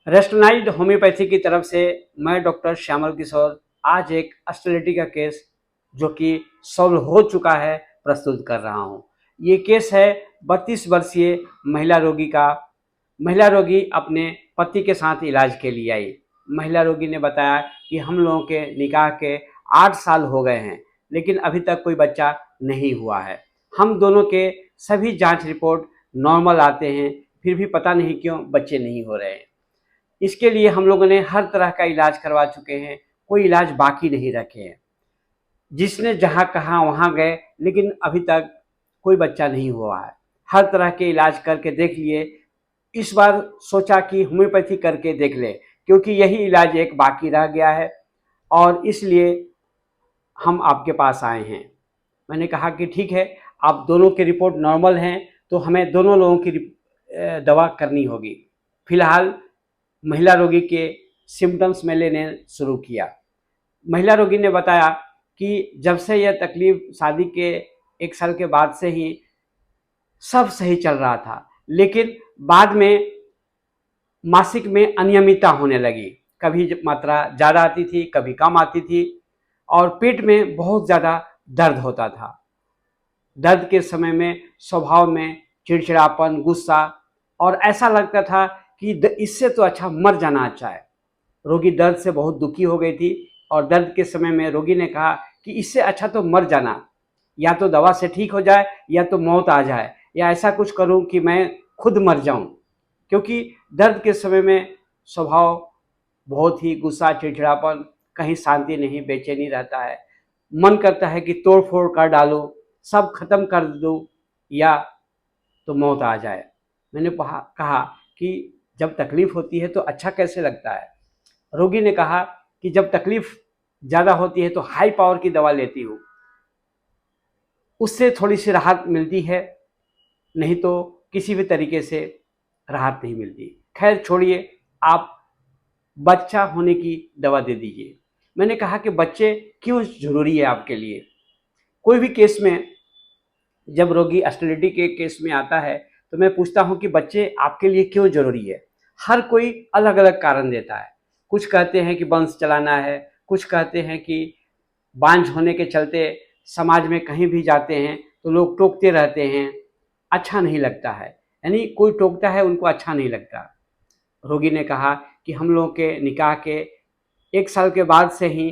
रेस्टोनाइज्ड homeopathy की तरफ से मैं डॉक्टर श्यामल किशोर आज एक अस्टलिटी का केस जो कि सॉल्व हो चुका है प्रस्तुत कर रहा हूँ। ये केस है 32 वर्षीय महिला रोगी का। महिला रोगी अपने पति के साथ इलाज के लिए आई। महिला रोगी ने बताया कि हम लोगों के निकाह के 8 साल हो गए हैं, लेकिन अभी तक कोई बच्चा नहीं हुआ है। हम दोनों के सभी जांच रिपोर्ट नॉर्मल आते हैं, फिर भी पता नहीं क्यों बच्चे नहीं हो रहे हैं। इसके लिए हम लोगों ने हर तरह का इलाज करवा चुके हैं, कोई इलाज बाकी नहीं रखे हैं। जिसने जहाँ कहा वहाँ गए, लेकिन अभी तक कोई बच्चा नहीं हुआ है। हर तरह के इलाज करके देख लिए। इस बार सोचा कि होम्योपैथी करके देख ले, क्योंकि यही इलाज एक बाकी रह गया है और इसलिए हम आपके पास आए हैं। मैंने कहा कि ठीक है, आप दोनों के रिपोर्ट नॉर्मल हैं तो हमें दोनों लोगों की दवा करनी होगी। फिलहाल महिला रोगी के सिम्टम्स में लेने शुरू किया। महिला रोगी ने बताया कि जब से यह तकलीफ शादी के 1 साल के बाद से ही सब सही चल रहा था, लेकिन बाद में मासिक में अनियमितता होने लगी। कभी मात्रा ज़्यादा आती थी, कभी कम आती थी और पेट में बहुत ज़्यादा दर्द होता था। दर्द के समय में स्वभाव में चिड़चिड़ापन, गुस्सा और ऐसा लगता था कि इससे तो अच्छा मर जाना अच्छा है। रोगी दर्द से बहुत दुखी हो गई थी और दर्द के समय में रोगी ने कहा कि इससे अच्छा तो मर जाना, या तो दवा से ठीक हो जाए या तो मौत आ जाए, या ऐसा कुछ करूं कि मैं खुद मर जाऊं। क्योंकि दर्द के समय में स्वभाव बहुत ही गुस्सा, चिड़चिड़ापन, कहीं शांति नहीं, बेचैनी रहता है। मन करता है कि तोड़ फोड़ कर डालूं, सब खत्म कर दूं या तो मौत आ जाए। मैंने कहा कि जब तकलीफ होती है तो अच्छा कैसे लगता है। रोगी ने कहा कि जब तकलीफ ज़्यादा होती है तो हाई पावर की दवा लेती हूँ, उससे थोड़ी सी राहत मिलती है, नहीं तो किसी भी तरीके से राहत नहीं मिलती। खैर छोड़िए, आप बच्चा होने की दवा दे दीजिए। मैंने कहा कि बच्चे क्यों ज़रूरी है आपके लिए। कोई भी केस में जब रोगी अस्टलिटी के केस में आता है तो मैं पूछता हूँ कि बच्चे आपके लिए क्यों ज़रूरी है। हर कोई अलग अलग कारण देता है। कुछ कहते हैं कि वंश चलाना है, कुछ कहते हैं कि बांझ होने के चलते समाज में कहीं भी जाते हैं तो लोग टोकते रहते हैं, अच्छा नहीं लगता है। यानी कोई टोकता है उनको अच्छा नहीं लगता। रोगी ने कहा कि हम लोगों के निकाह के 1 साल के बाद से ही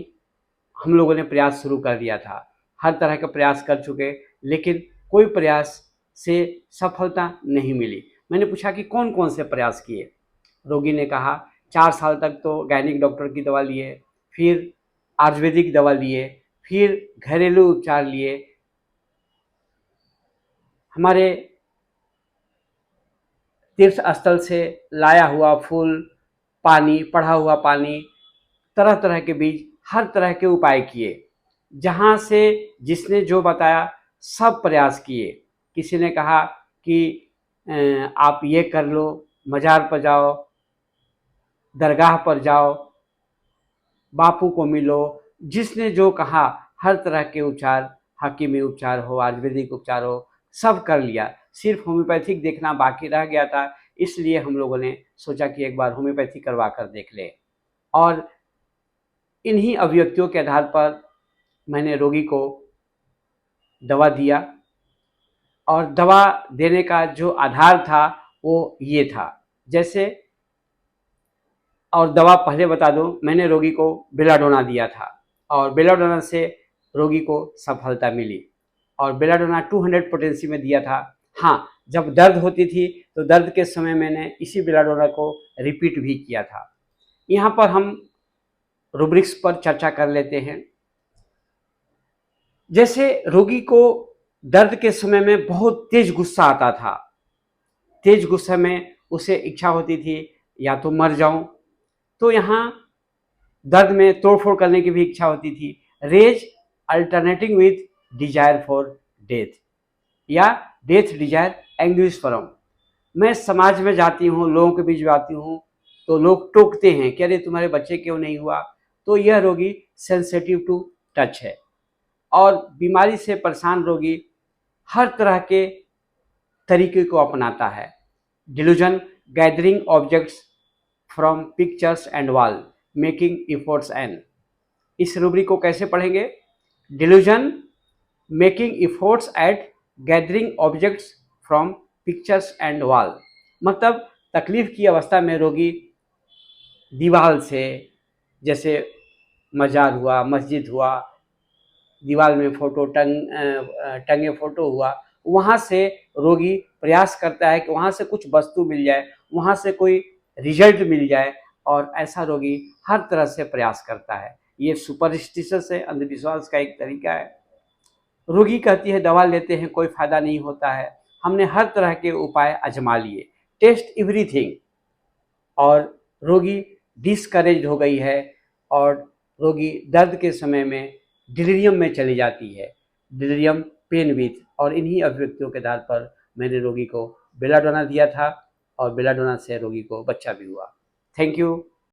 हम लोगों ने प्रयास शुरू कर दिया था। हर तरह के प्रयास कर चुके, लेकिन कोई प्रयास से सफलता नहीं मिली। मैंने पूछा कि कौन कौन से प्रयास किए। रोगी ने कहा 4 साल तक तो गायनिक डॉक्टर की दवा लिए, फिर आयुर्वेदिक दवा लिए, फिर घरेलू उपचार लिए, हमारे तीर्थ स्थल से लाया हुआ फूल, पानी, पड़ा हुआ पानी, तरह तरह के बीज, हर तरह के उपाय किए। जहाँ से जिसने जो बताया सब प्रयास किए। किसी ने कहा कि आप ये कर लो, मज़ार पर जाओ, दरगाह पर जाओ, बापू को मिलो, जिसने जो कहा हर तरह के उपचार, हकीमी उपचार हो, आयुर्वेदिक उपचार हो, सब कर लिया। सिर्फ होम्योपैथिक देखना बाकी रह गया था, इसलिए हम लोगों ने सोचा कि एक बार होम्योपैथी करवा कर देख लें। और इन्हीं अभिव्यक्तियों के आधार पर मैंने रोगी को दवा दिया और दवा देने का जो आधार था वो ये था। जैसे, और दवा पहले बता दूं, मैंने रोगी को बेलाडोना दिया था और बेलाडोना से रोगी को सफलता मिली और बेलाडोना 200 पोटेंसी में दिया था। हाँ, जब दर्द होती थी तो दर्द के समय मैंने इसी बेलाडोना को रिपीट भी किया था। यहाँ पर हम रूब्रिक्स पर चर्चा कर लेते हैं। जैसे रोगी को दर्द के समय में बहुत तेज गुस्सा आता था। तेज गुस्से में उसे इच्छा होती थी या तो मर जाऊं, तो यहाँ दर्द में तोड़फोड़ करने की भी इच्छा होती थी। Rage alternating with desire for death या डेथ डिजायर एंग्विश। मैं समाज में जाती हूँ, लोगों के बीच जाती हूँ तो लोग टोकते हैं कि अरे तुम्हारे बच्चे क्यों नहीं हुआ। तो यह रोगी सेंसिटिव टू टच है और बीमारी से परेशान रोगी हर तरह के तरीके को अपनाता है। Delusion, gathering objects from pictures and wall making efforts and. इस रूब्रिक को कैसे पढ़ेंगे? Delusion, making efforts at gathering objects from pictures and wall. मतलब तकलीफ की अवस्था में रोगी दीवार से, जैसे मजार हुआ, मस्जिद हुआ, दीवार में फोटो टंगे फोटो हुआ, वहाँ से रोगी प्रयास करता है कि वहाँ से कुछ वस्तु मिल जाए, वहाँ से कोई रिजल्ट मिल जाए, और ऐसा रोगी हर तरह से प्रयास करता है। ये सुपरस्टिशस है, अंधविश्वास का एक तरीका है। रोगी कहती है दवा लेते हैं कोई फायदा नहीं होता है, हमने हर तरह के उपाय आजमा लिए, टेस्ट एवरीथिंग, और रोगी डिस्करेज्ड हो गई है, और रोगी दर्द के समय में डिलीरियम में चली जाती है, डिलीरियम पेन विथ। और इन्हीं अभिव्यक्तियों के आधार पर मैंने रोगी को बेलाडोना दिया था, और बेलाडोना से रोगी को बच्चा भी हुआ। Thank you.